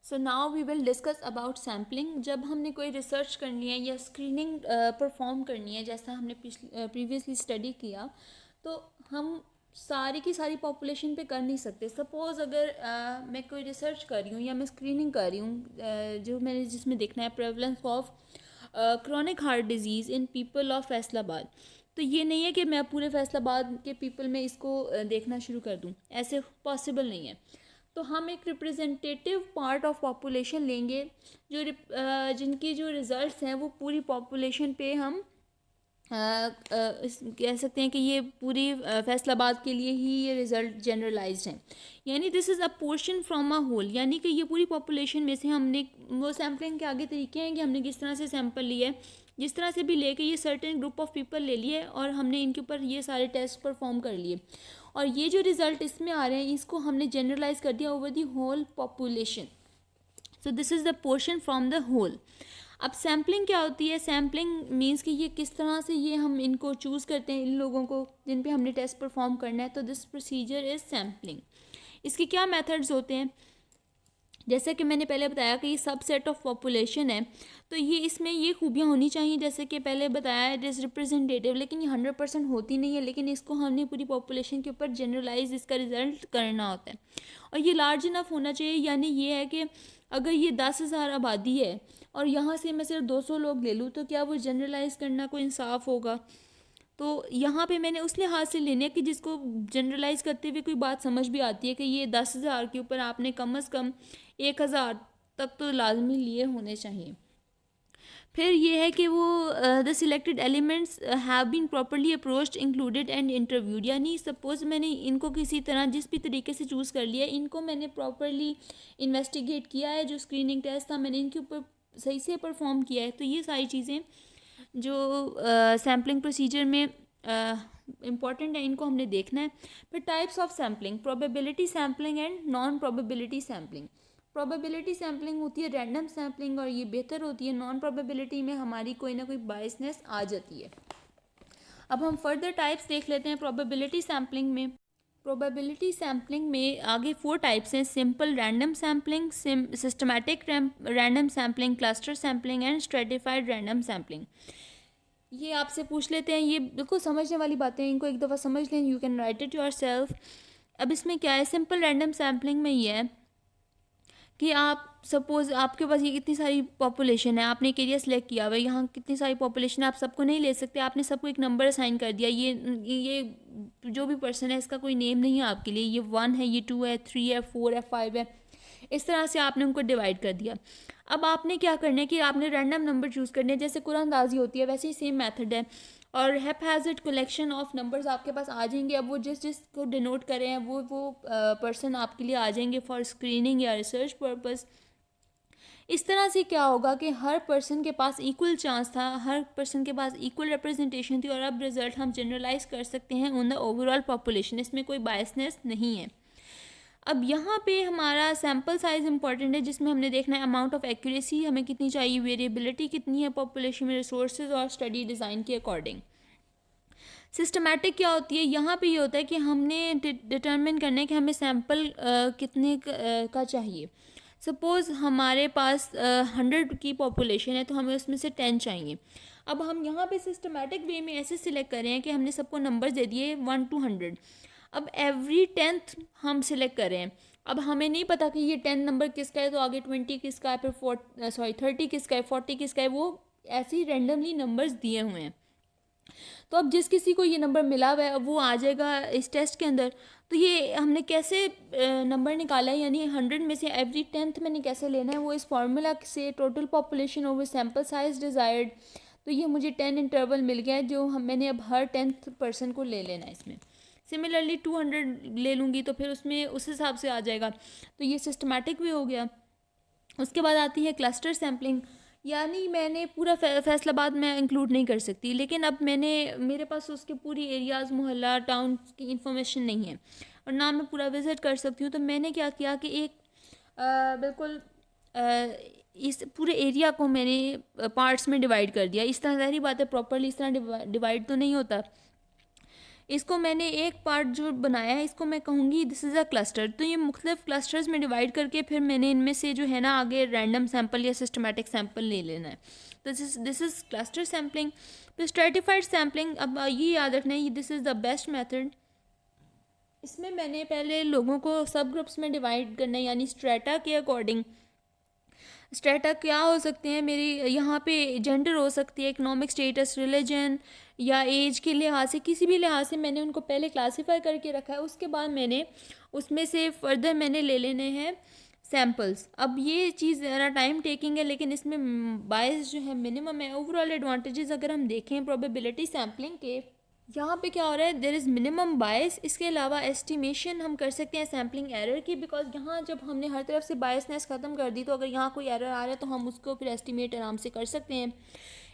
So now we will discuss about sampling. जब हमने कोई रिसर्च करनी है या स्क्रीनिंग परफॉर्म करनी है, जैसा हमने प्रीवियसली स्टडी किया, तो हम सारी की सारी पॉपुलेशन पे कर नहीं सकते। सपोज़ अगर मैं कोई रिसर्च कर रही हूँ या मैं स्क्रीनिंग कर रही हूँ, जो मैंने जिसमें देखना है prevalence of chronic heart disease in people of Faisalabad, तो ये नहीं है कि मैं पूरे फैसलाबाद के पीपल में इसको देखना शुरू कर दूँ, ऐसे पॉसिबल नहीं है। तो हम एक रिप्रेजेंटेटिव पार्ट ऑफ पॉपुलेशन लेंगे, जो जिनकी जो रिज़ल्ट्स हैं वो पूरी पॉपुलेशन पे हम कह सकते हैं कि ये पूरी फैसलाबाद के लिए ही ये रिज़ल्ट जनरलाइज्ड हैं। यानी this is a portion from a whole, यानी कि ये पूरी पॉपुलेशन में से हमने, वो सैम्पलिंग के आगे तरीके हैं कि हमने किस तरह से सैंपल लिए, जिस तरह से भी लेके ये सर्टेन ग्रुप ऑफ पीपल ले लिए और हमने इनके ऊपर ये सारे टेस्ट परफॉर्म कर लिए, और ये जो रिज़ल्ट इसमें आ रहे हैं इसको हमने जनरलाइज कर दिया over the whole population. So this is the portion from the whole. अब सैम्पलिंग क्या होती है? सैम्पलिंग मीन्स कि ये किस तरह से ये हम इनको चूज़ करते हैं, इन लोगों को जिन पे हमने टेस्ट परफॉर्म करना है। तो दिस प्रोसीजर इज़ सैम्पलिंग। इसके क्या मेथड्स होते हैं? जैसे कि मैंने पहले बताया कि ये सब सेट ऑफ पॉपुलेशन है, तो ये इसमें ये खूबियाँ होनी चाहिए, जैसे कि पहले बताया इट इज़ रिप्रेजेंटेटिव, लेकिन ये 100% होती नहीं है, लेकिन इसको हमने पूरी पॉपुलेशन के ऊपर जनरलाइज इसका रिजल्ट करना होता है। और ये लार्ज इनफ होना चाहिए, यानी ये है कि अगर ये 10,000 आबादी है और यहाँ से मैं सिर्फ 200 लोग ले लूँ, तो क्या वो जनरलाइज करना कोई इंसाफ होगा? तो यहाँ पे मैंने उस लिहाज से लेने कि जिसको जनरलाइज करते हुए कोई बात समझ भी आती है कि ये 10,000 के ऊपर आपने कम से कम 1,000 तक तो लाजमी लिए होने चाहिए। फिर ये है कि वो the selected elements have been properly approached, included and interviewed, यानी सपोज मैंने इनको किसी तरह जिस भी तरीके से चूज़ कर लिया, इनको मैंने प्रॉपरली इन्वेस्टिगेट किया है, जो स्क्रीनिंग टेस्ट था मैंने इनके ऊपर सही से परफॉर्म किया है। तो ये सारी चीज़ें जो सैम्पलिंग प्रोसीजर में इम्पॉर्टेंट है, इनको हमने देखना है। फिर types of sampling, probability sampling and non probability sampling. Probability sampling होती है रैंडम सैम्पलिंग, और ये बेहतर होती है। नॉन प्रोबेबिलिटी में हमारी कोई ना कोई बायसनेस आ जाती है। अब हम फर्दर टाइप्स देख लेते हैं प्रोबेबिलिटी सैम्पलिंग में। प्रोबेबिलिटी सैम्पलिंग में आगे 4 टाइप्स हैं: simple random sampling, systematic random sampling, cluster sampling and stratified random sampling. ये आपसे पूछ लेते हैं, ये बिल्कुल समझने वाली बातें हैं, इनको एक दफ़ा समझ लें, you can write it your self. अब इसमें क्या है, सिंपल रैंडम सैम्पलिंग में ये है कि आप सपोज़ आपके पास ये कितनी सारी पॉपुलेशन है, आपने एक एरिया सेलेक्ट किया हुआ है, यहाँ कितनी सारी पॉपुलेशन है, आप सबको नहीं ले सकते, आपने सबको एक नंबर असाइन कर दिया। ये जो भी पर्सन है इसका कोई नेम नहीं है आपके लिए, ये 1 है, ये 2 है, 3 है, 4 है, 5 है, इस तरह से आपने उनको डिवाइड कर दिया। अब आपने क्या करना है कि आपने रैंडम नंबर चूज़ करने हैं, जैसे कुरानंदाजी होती है वैसे ही सेम मेथड है, और हैपहैज़र्ड कलेक्शन ऑफ नंबर्स आपके पास आ जाएंगे। अब वो जिस को डिनोट करें हैं वो पर्सन आपके लिए आ जाएंगे फॉर स्क्रीनिंग या रिसर्च पर्पस। इस तरह से क्या होगा कि हर पर्सन के पास इक्वल चांस था, हर पर्सन के पास इक्वल रिप्रेजेंटेशन थी, और अब रिजल्ट हम जनरलाइज कर सकते हैं ऑन द ओवरऑल पॉपुलेशन, इसमें कोई बायसनेस नहीं है। अब यहाँ पे हमारा सैम्पल साइज़ इंपॉर्टेंट है, जिसमें हमने देखना है अमाउंट ऑफ एक्यूरेसी हमें कितनी चाहिए, वेरिएबिलिटी कितनी है पॉपुलेशन में, रिसोर्सेज और स्टडी डिज़ाइन के अकॉर्डिंग। सिस्टमैटिक क्या होती है, यहाँ पे ये होता है कि हमने डिटरमिन करना है कि हमें सैम्पल कितने का चाहिए। सपोज़ हमारे पास 100 की पॉपुलेशन है, तो हमें उसमें से 10 चाहिए। अब हम यहाँ पे सिस्टमैटिक वे में ऐसे सिलेक्ट कर रहे हैं कि हमने सबको नंबर दे दिए 1 to 100। अब एवरी 10th हम सिलेक्ट कर रहे हैं। अब हमें नहीं पता कि ये 10 नंबर किसका है, तो आगे 20 किसका है, फिर 30 किसका है, 40 किसका है, वो ऐसे ही रैंडमली नंबर्स दिए हुए हैं। तो अब जिस किसी को ये नंबर मिला हुआ है वो आ जाएगा इस टेस्ट के अंदर। तो ये हमने कैसे नंबर निकाला है, यानी 100 में से एवरी 10th मैंने कैसे लेना है, वो इस फार्मूला से total population over sample size desired. तो ये मुझे 10 इंटरवल मिल गया है, जो मैंने अब हर 10th पर्सन को ले लेना है इसमें। सिमिलरली 200 ले लूँगी तो फिर उसमें उस हिसाब से आ जाएगा। तो ये सिस्टमैटिक भी हो गया। उसके बाद आती है क्लस्टर सैम्पलिंग, यानी मैंने पूरा फैसलाबाद में इंक्लूड नहीं कर सकती, लेकिन अब मेरे पास उसके पूरी एरियाज़, मोहल्ला, टाउन की इंफॉर्मेशन नहीं है, और ना मैं पूरा विज़िट कर सकती हूँ। तो मैंने क्या किया कि एक बिल्कुल इस पूरे एरिया को मैंने पार्ट्स में डिवाइड कर दिया। इस तरह, ज़ाहिर बात है प्रॉपरली इस तरह डिवाइड तो नहीं होता, इसको मैंने एक पार्ट जो बनाया है इसको मैं कहूँगी दिस इज़ अ क्लस्टर। तो ये मुख्तलिफ क्लस्टर्स में डिवाइड करके फिर मैंने इनमें से जो है ना आगे रैंडम सैम्पल या सिस्टमेटिक सैम्पल ले लेना है। तो दिस इज़ क्लस्टर सैम्पलिंग। तो स्ट्रेटिफाइड सैम्पलिंग, अब ये याद रखना है this is the best method. इसमें मैंने पहले लोगों को सब ग्रुप्स में डिवाइड करना है, यानी स्ट्रेटा के अकॉर्डिंग। स्टेटा क्या हो सकते हैं मेरी, यहाँ पे जेंडर हो सकती है, इकोनॉमिक स्टेटस, रिलीजन या एज के लिहाज से, किसी भी लिहाज से मैंने उनको पहले क्लासीफाई करके रखा है। उसके बाद मैंने उसमें से फर्दर मैंने ले लेने हैं सैम्पल्स। अब ये चीज़ ज़रा टाइम टेकिंग है, लेकिन इसमें बायस जो है मिनिमम है। ओवरऑल एडवांटेजेस अगर हम देखें प्रोबेबिलिटी सैम्पलिंग के, यहाँ पे क्या हो रहा है, देर इज़ मिनिमम बायस। इसके अलावा एस्टिमेशन हम कर सकते हैं सैम्पलिंग एरर की, बिकॉज यहाँ जब हमने हर तरफ से बायसनेस ख़त्म कर दी तो अगर यहाँ कोई एरर आ रहा है तो हम उसको फिर एस्टिमेट आराम से कर सकते हैं।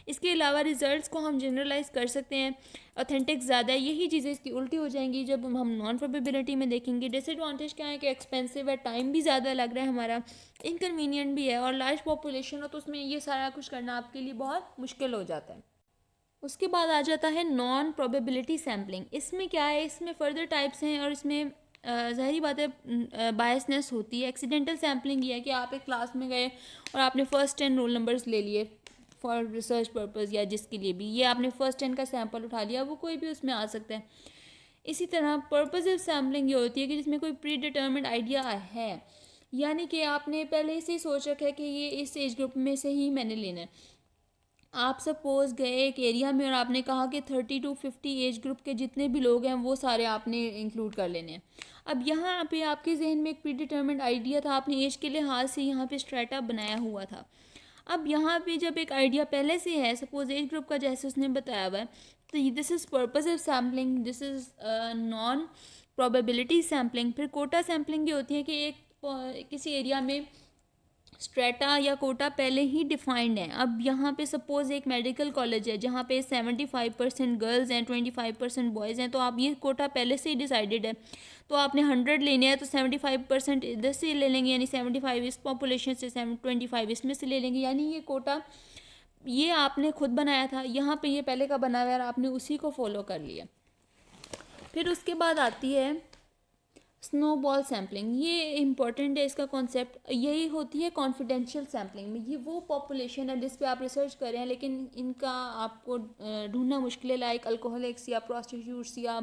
इसके अलावा रिजल्ट्स को हम जनरलाइज कर सकते हैं, ऑथेंटिक ज़्यादा है। यही चीज़ें इसकी उल्टी हो जाएंगी जब हम नॉन प्रोबेबिलिटी में देखेंगे। डिसएडवांटेज क्या है कि एक्सपेंसिव है, टाइम भी ज़्यादा लग रहा है हमारा, इनकन्वीनियंट भी है, और लार्ज पॉपुलेशन हो तो उसमें ये सारा कुछ करना आपके लिए बहुत मुश्किल हो जाता है। उसके बाद आ जाता है नॉन प्रोबेबिलिटी सैम्पलिंग। इसमें क्या है, इसमें फर्दर टाइप्स हैं और इसमें ज़ाहिरी बात है बायसनेस होती है। एक्सीडेंटल सैम्पलिंग ये है कि आप एक क्लास में गए और आपने फर्स्ट 10 रोल नंबर्स ले लिए फॉर रिसर्च पर्पज़ या जिसके लिए भी, ये आपने फर्स्ट 10 का सैम्पल उठा लिया, वो कोई भी उसमें आ सकता है। इसी तरह पर्पसिव सैम्पलिंग ये होती है कि जिसमें कोई प्री डिटर्मिन्ड आइडिया है, यानी कि आपने पहले से ही सोच रखा है कि ये इस एज ग्रुप में से ही मैंने लेना है। आप सपोज गए एक एरिया में और आपने कहा कि 30 to 50 एज ग्रुप के जितने भी लोग हैं वो सारे आपने इंक्लूड कर लेने हैं। अब यहाँ पे आपके जहन में एक प्री डिटर्मिन्ड आइडिया था, आपने एज के लिहाज से यहाँ पे स्ट्रेटा बनाया हुआ था। अब यहाँ पे जब एक आइडिया पहले से है, सपोज एज ग्रुप का जैसे उसने बताया हुआ है, तो this is purposive sampling, this is non probability sampling. फिर कोटा सैम्पलिंग ये होती है कि एक किसी एरिया में स्ट्रेटा या कोटा पहले ही डिफाइंड है। अब यहाँ पे सपोज़ एक मेडिकल कॉलेज है जहाँ पे 75% गर्ल्स हैं, 25% बॉयज़ हैं, तो आप ये कोटा पहले से ही डिसाइडेड है। तो आपने 100 लेने हैं तो 75% इधर से ले लेंगे, यानी 75 इस पॉपुलेशन से 25 इसमें से ले लेंगे, यानी ये कोटा ये आपने खुद बनाया था, यहाँ पे ये पहले का बना हुआ है और आपने उसी को फॉलो कर लिया। फिर उसके बाद आती है स्नोबॉल सैम्पलिंग। ये इम्पॉर्टेंट है, इसका कॉन्सेप्ट यही होती है कॉन्फिडेंशियल सैम्पलिंग में। ये वो पॉपुलेशन है जिस पे आप रिसर्च कर रहे हैं लेकिन इनका आपको ढूंढना मुश्किल है, लाइक अल्कोहलिक्स या प्रोस्टिट्यूट्स या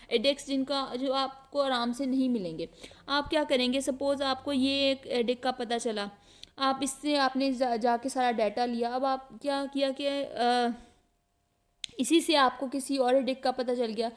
एडिक्ट्स, जिनका जो आपको आराम से नहीं मिलेंगे। आप क्या करेंगे, सपोज़ आपको ये एक एडिक्ट का पता चला, आप इससे आपने जाके सारा डाटा लिया। अब आप क्या किया कि इसी से आपको किसी और एडिक्ट का पता चल गया,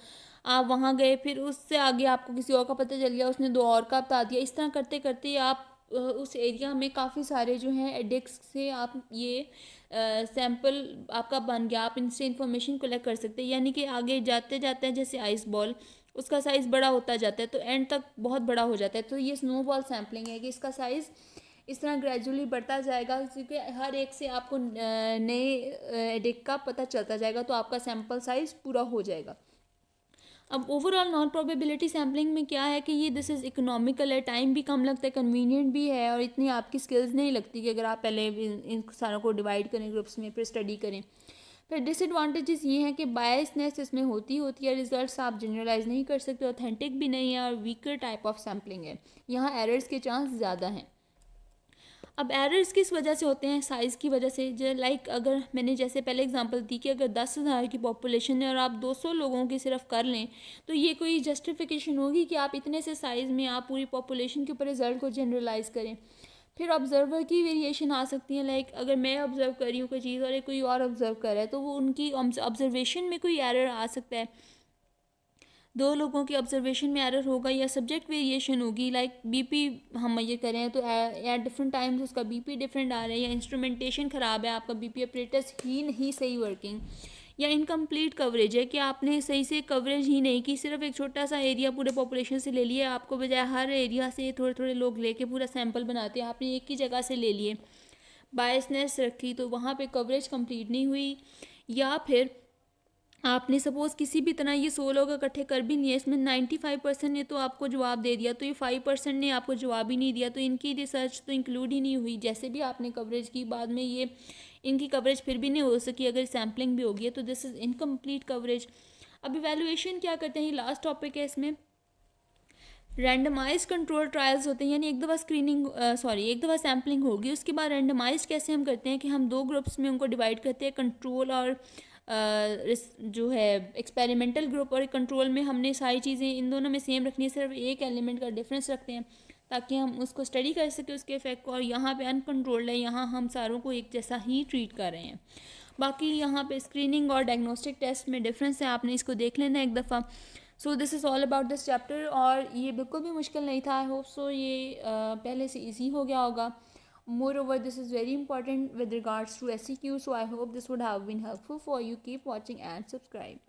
आप वहाँ गए, फिर उससे आगे आपको किसी और का पता चल गया, उसने 2 और का बता दिया। इस तरह करते करते आप उस एरिया में काफ़ी सारे जो हैं एडिक्ट्स से आप ये सैंपल आपका बन गया, आप इनसे इंफॉर्मेशन कलेक्ट कर सकते हैं। यानी कि आगे जाते जाते हैं जैसे आइस बॉल, उसका साइज़ बड़ा होता जाता है तो एंड तक बहुत बड़ा हो जाता है। तो ये स्नोबॉल सैम्पलिंग है कि इसका साइज़ इस तरह ग्रेजुअली बढ़ता जाएगा, क्योंकि हर एक से आपको नए एडिक्ट का पता चलता जाएगा तो आपका सैंपल साइज़ पूरा हो जाएगा। अब ओवरऑल नॉन प्रोबेबिलिटी सैम्पलिंग में क्या है कि ये दिस इज़ इकोनॉमिकल है, टाइम भी कम लगता है, कन्वीनियंट भी है, और इतनी आपकी स्किल्स नहीं लगती कि अगर आप पहले इन सारों को डिवाइड करें ग्रुप्स में फिर स्टडी करें। फिर डिसएडवांटेजेस ये हैं कि बायसनेस इसमें होती है, रिजल्ट्स आप जनरलाइज नहीं कर सकते, ऑथेंटिक भी नहीं है, और वीकर टाइप ऑफ सैम्पलिंग है, यहाँ एरर्स के चांस ज़्यादा हैं। अब एरर्स किस वजह से होते हैं, साइज़ की वजह से। जो लाइक अगर मैंने जैसे पहले एग्जांपल दी कि अगर 10,000 की पॉपुलेशन है और आप 200 लोगों की सिर्फ कर लें तो ये कोई जस्टिफिकेशन होगी कि आप इतने से साइज़ में आप पूरी पॉपुलेशन के ऊपर रिजल्ट को जनरलाइज करें। फिर ऑब्जर्वर की वेरिएशन आ सकती है, लाइक अगर मैं ऑब्जर्व कर रही हूँ कोई चीज़ और कोई और ऑब्जर्व कर रहा है तो वो उनकी ऑब्जर्वेशन में कोई एरर आ सकता है, 2 लोगों की ऑब्जर्वेशन में एरर होगा, या सब्जेक्ट वेरिएशन होगी, लाइक बीपी हम ये करें तो एट डिफरेंट टाइम्स उसका बीपी डिफरेंट आ रहा है, या इंस्ट्रूमेंटेशन ख़राब है, आपका बीपी ऑपरेटर्स ही नहीं सही वर्किंग, या इनकम्प्लीट कवरेज है कि आपने सही से कवरेज ही नहीं की, सिर्फ एक छोटा सा एरिया पूरे पॉपुलेशन से ले लिया, आपको बजाय हर एरिया से थोड़े थोड़े लोग लेके पूरा सैंपल बनाते हैं, आपने एक ही जगह से ले लिए, बायसनेस रखी तो वहाँ पे कवरेज कंप्लीट नहीं हुई। या फिर आपने सपोज़ किसी भी तरह ये 100 लोग इकट्ठे कर भी लिए, इसमें 95% ने तो आपको जवाब दे दिया, तो ये 5% ने आपको जवाब ही नहीं दिया, तो इनकी रिसर्च तो इंक्लूड ही नहीं हुई। जैसे भी आपने कवरेज की, बाद में ये इनकी कवरेज फिर भी नहीं हो सकी अगर सैम्पलिंग भी होगी, तो दिस इज़ इनकम्प्लीट कवरेज। अब इवैल्यूएशन क्या करते हैं, ये लास्ट टॉपिक है इसमें। रैंडमाइज कंट्रोल ट्रायल्स होते हैं, यानी एक दफ़ा एक दफ़ा सैम्पलिंग होगी, उसके बाद रैंडमाइज कैसे हम करते हैं कि हम 2 ग्रुप्स में उनको डिवाइड करते हैं, कंट्रोल और जो है एक्सपेरिमेंटल ग्रुप, और कंट्रोल में हमने सारी चीज़ें इन दोनों में सेम रखनी है, सिर्फ एक एलिमेंट का डिफरेंस रखते हैं ताकि हम उसको स्टडी कर सकें उसके इफेक्ट को। और यहाँ पे अनकंट्रोल्ड है, यहाँ हम सारों को एक जैसा ही ट्रीट कर रहे हैं। बाकी यहाँ पे स्क्रीनिंग और डायग्नोस्टिक टेस्ट में डिफरेंस है, आपने इसको देख लेना एक दफ़ा। सो this is all about this chapter, और ये बिल्कुल भी मुश्किल नहीं था। आई होप सो ये पहले से ईजी हो गया होगा। Moreover, this is very important with regards to SEQ, so I hope this would have been helpful for you. Keep watching and subscribe.